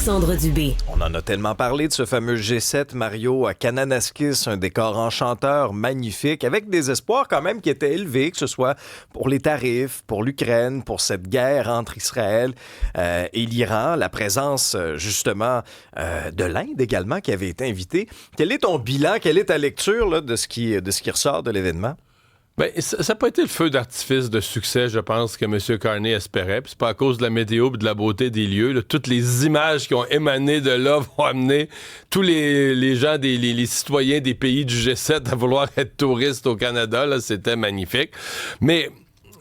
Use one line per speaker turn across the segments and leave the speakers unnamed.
Alexandre Dubé.
On en a tellement parlé de ce fameux G7, Mario, à Kananaskis, un décor enchanteur, magnifique, avec des espoirs quand même qui étaient élevés, que ce soit pour les tarifs, pour l'Ukraine, pour cette guerre entre Israël et l'Iran, la présence justement de l'Inde également qui avait été invitée. Quel est ton bilan, quelle est ta lecture là, de ce qui ressort de l'événement?
Ben, ça n'a pas été le feu d'artifice de succès, je pense, que M. Carney espérait. Puis c'est pas à cause de la météo et de la beauté des lieux. Là. Toutes les images qui ont émané de là vont amener tous les gens, les citoyens des pays du G7 à vouloir être touristes au Canada. Là. C'était magnifique. Mais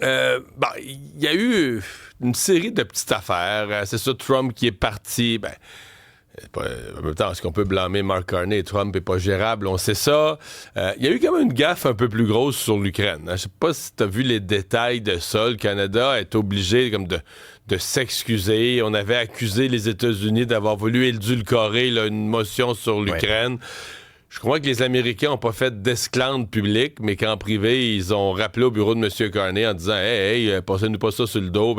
il y a eu une série de petites affaires. C'est ça, Trump qui est parti. En même temps, est-ce qu'on peut blâmer Mark Carney? Trump n'est pas gérable, on sait ça. Il y a eu quand même une gaffe un peu plus grosse sur l'Ukraine. Je ne sais pas si tu as vu les détails de ça. Le Canada est obligé comme de s'excuser. On avait accusé les États-Unis d'avoir voulu édulcorer là, une motion sur l'Ukraine. Ouais. Je crois que les Américains n'ont pas fait d'esclandre publique, mais qu'en privé, ils ont rappelé au bureau de M. Carney en disant « Hey, passez-nous pas ça sur le dos. »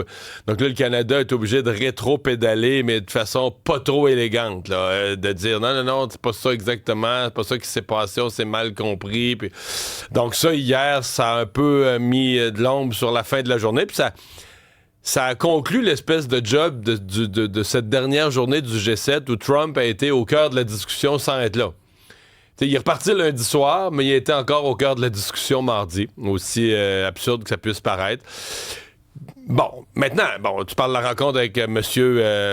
Donc là, le Canada est obligé de rétro-pédaler, mais de façon pas trop élégante, là, de dire « Non, c'est pas ça exactement, c'est pas ça qui s'est passé, on s'est mal compris. » Puis... Donc ça, hier, ça a un peu mis de l'ombre sur la fin de la journée, puis ça a conclu l'espèce de job de cette dernière journée du G7 où Trump a été au cœur de la discussion sans être là. T'sais, il est reparti lundi soir, mais il était encore au cœur de la discussion mardi, aussi absurde que ça puisse paraître. Bon, maintenant, tu parles de la rencontre avec M.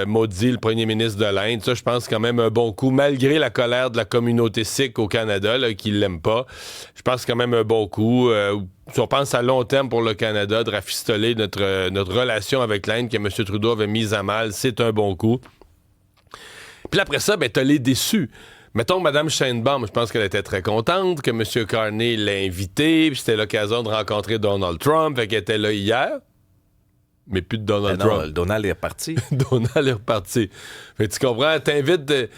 Modi, le premier ministre de l'Inde. Ça, je pense quand même un bon coup, malgré la colère de la communauté sikh au Canada, là, qui l'aime pas. Je pense quand même un bon coup. Si on pense à long terme pour le Canada, de rafistoler notre relation avec l'Inde que M. Trudeau avait mise à mal, c'est un bon coup. Puis après ça, t'as les déçus. Mettons que Mme Sheinbaum, je pense qu'elle était très contente que M. Carney l'ait invitée, puis c'était l'occasion de rencontrer Donald Trump, fait qu'elle était là hier. Mais plus de Donald Trump.
Donald est reparti.
Donald est reparti. Fait que tu comprends, t'invites de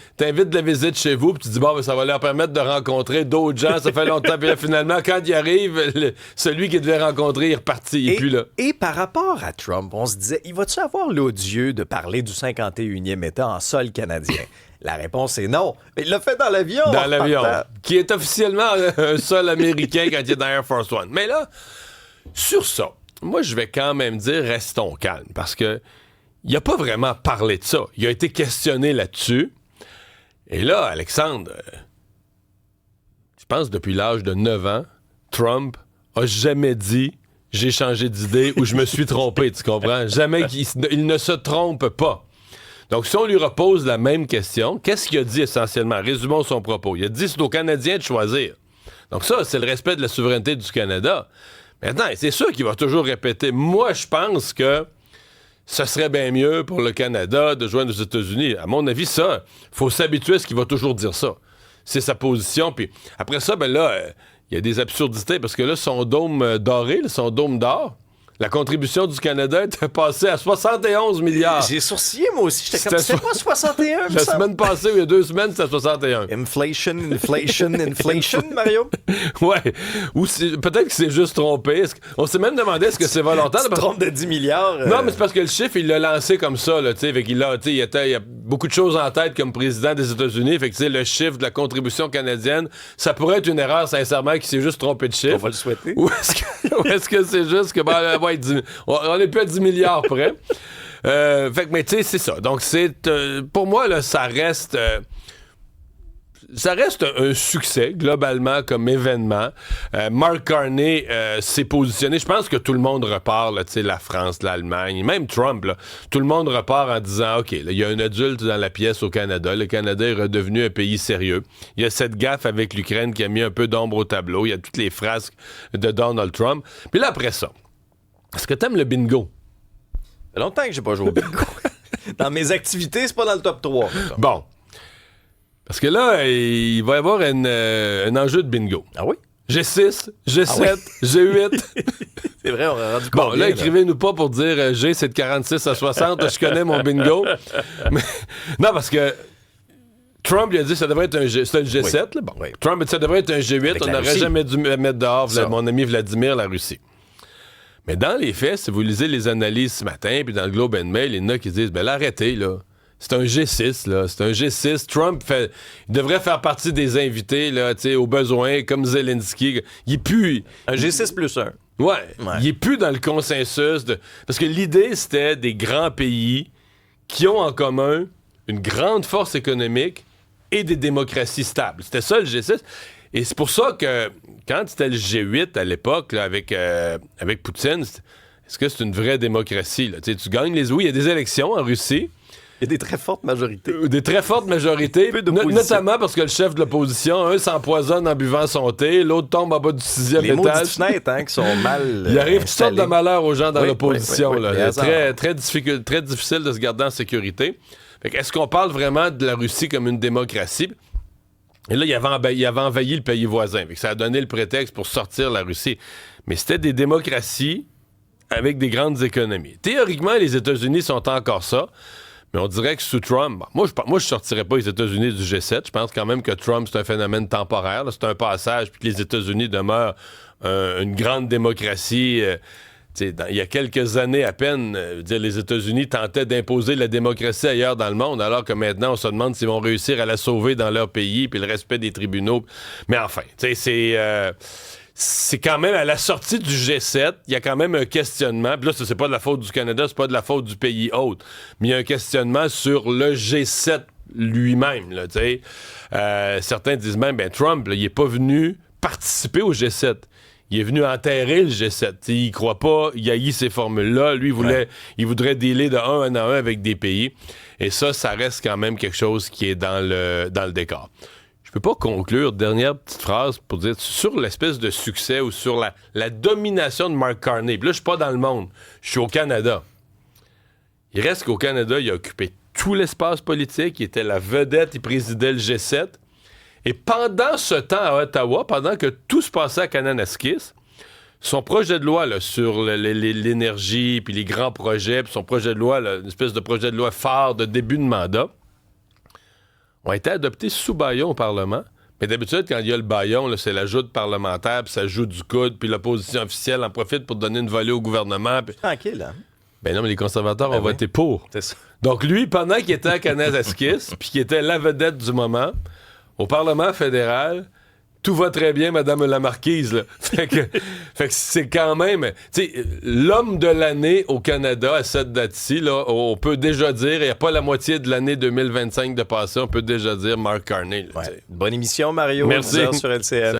la visite chez vous, puis tu dis, ça va leur permettre de rencontrer d'autres gens, ça fait longtemps, puis là, finalement, quand il arrive, celui qu'il devait rencontrer, il est reparti, il est plus là.
Et par rapport à Trump, on se disait, il va-tu avoir l'odieux de parler du 51e État en sol canadien? La réponse est non. Mais il l'a fait dans l'avion.
Dans l'avion. Qui est officiellement un sol américain quand il est dans Air Force One. Mais là, sur ça, moi, je vais quand même dire restons calmes. Parce que il n'a pas vraiment parlé de ça. Il a été questionné là-dessus. Et là, Alexandre, je pense depuis l'âge de 9 ans, Trump a jamais dit « j'ai changé d'idée » ou « je me suis trompé », tu comprends? Jamais il ne se trompe pas. Donc, si on lui repose la même question, qu'est-ce qu'il a dit essentiellement? Résumons son propos. Il a dit c'est aux Canadiens de choisir. Donc ça, c'est le respect de la souveraineté du Canada. Maintenant, c'est sûr qu'il va toujours répéter. Moi, je pense que ce serait bien mieux pour le Canada de joindre aux États-Unis. À mon avis, ça, il faut s'habituer à ce qu'il va toujours dire ça. C'est sa position. Puis après ça, il y a des absurdités parce que là, son dôme doré, son dôme d'or, la contribution du Canada était passée à 71 milliards.
J'ai sourcillé, moi aussi. J'étais comme, c'est pas 61,
la semaine passée, il y a 2 semaines, c'était 61.
Inflation, Mario?
Ouais. Ou peut-être qu'il s'est juste trompé. On s'est même demandé est-ce que c'est volontaire.
Tu te trompes de 10 milliards.
Non, mais c'est parce que le chiffre, il l'a lancé comme ça. Là, fait qu'il il y a beaucoup de choses en tête comme président des États-Unis. Fait que le chiffre de la contribution canadienne, ça pourrait être une erreur, sincèrement, qu'il s'est juste trompé de chiffre.
On va le souhaiter.
Ou est-ce que c'est juste que... on est plus à 10 milliards près. Fait que, mais tu sais, c'est ça. Donc, pour moi, là, ça reste un succès, globalement, comme événement. Mark Carney s'est positionné. Je pense que tout le monde repart, là, la France, l'Allemagne, même Trump, là, tout le monde repart en disant, OK, il y a un adulte dans la pièce au Canada. Le Canada est redevenu un pays sérieux. Il y a cette gaffe avec l'Ukraine qui a mis un peu d'ombre au tableau. Il y a toutes les frasques de Donald Trump. Puis là, après ça, est-ce que t'aimes le bingo?
Ça fait longtemps que j'ai pas joué au bingo. Dans mes activités, c'est pas dans le top 3.
Bon. Parce que là, il va y avoir un enjeu de bingo.
Ah oui?
G6, G7, G8.
C'est vrai, on a rendu compte.
Bon, là, écrivez-nous pas pour dire G, c'est de 46 à 60. Je connais mon bingo. Mais, non, parce que Trump, il a dit que ça devrait être un G7. Oui. Là. Bon. Oui. Trump a dit que ça devrait être un G8. Avec on n'aurait jamais dû mettre dehors mon ami Vladimir, la Russie. Mais dans les faits, si vous lisez les analyses ce matin, puis dans le Globe and Mail, il y en a qui disent, là, arrêtez, là. C'est un G6, là. C'est un G6. Trump il devrait faire partie des invités, là, au besoin, comme Zelensky. Il est plus...
Un G6 plus 1.
Ouais. Il est plus dans le consensus. Parce que l'idée, c'était des grands pays qui ont en commun une grande force économique et des démocraties stables. C'était ça, le G6. Et c'est pour ça que, quand c'était le G8 à l'époque, là, avec Poutine, est-ce que c'est une vraie démocratie, là? Tu gagnes les... Oui, il y a des élections en Russie.
Il y a des très fortes majorités.
Des très fortes majorités, notamment parce que le chef de l'opposition, un s'empoisonne en buvant son thé, l'autre tombe en bas du 6e étage.
Les maudites fenêtres qui sont mal
Il arrive toutes sortes de malheurs aux gens dans l'opposition.
Oui,
là. Très difficile de se garder en sécurité. Est-ce qu'on parle vraiment de la Russie comme une démocratie? Et là, il avait envahi le pays voisin. Ça a donné le prétexte pour sortir la Russie. Mais c'était des démocraties avec des grandes économies. Théoriquement, les États-Unis sont encore ça. Mais on dirait que sous Trump, moi, je sortirais pas les États-Unis du G7. Je pense quand même que Trump, c'est un phénomène temporaire. Là. C'est un passage, puis que les États-Unis demeurent une grande démocratie. Il y a quelques années à peine, les États-Unis tentaient d'imposer la démocratie ailleurs dans le monde, alors que maintenant, on se demande s'ils vont réussir à la sauver dans leur pays, puis le respect des tribunaux. Mais enfin, c'est quand même à la sortie du G7, il y a quand même un questionnement. Puis là, c'est pas de la faute du Canada, c'est pas de la faute du pays hôte, mais il y a un questionnement sur le G7 lui-même. Là, certains disent même, Trump, là, il est pas venu participer au G7. Il est venu enterrer le G7. Il croit pas, il haït ces formules-là. Lui, il voudrait dealer de un à un avec des pays. Et ça reste quand même quelque chose qui est dans le décor. Je peux pas conclure, dernière petite phrase pour dire sur l'espèce de succès ou sur la domination de Mark Carney. Puis là, je suis pas dans le monde, je suis au Canada. Il reste qu'au Canada, il a occupé tout l'espace politique, il était la vedette, il présidait le G7. Et pendant ce temps à Ottawa, pendant que tout se passait à Kananaskis, son projet de loi là, sur l'énergie, puis les grands projets, puis son projet de loi, là, une espèce de projet de loi phare de début de mandat, ont été adoptés sous bâillon au Parlement. Mais d'habitude, quand il y a le bâillon, là, c'est la joute parlementaire, puis ça joue du coude, puis l'opposition officielle en profite pour donner une volée au gouvernement. Puis...
Tranquille, hein?
Non, mais les conservateurs ont voté pour.
C'est ça.
Donc lui, pendant qu'il était à Kananaskis, puis qu'il était la vedette du moment, au Parlement fédéral, tout va très bien, Madame la Marquise. Là. Fait que c'est quand même... L'homme de l'année au Canada, à cette date-ci, là, on peut déjà dire, il n'y a pas la moitié de l'année 2025 de passé, on peut déjà dire Mark Carney. Là,
bonne émission, Mario.
Merci.
10h sur LCN.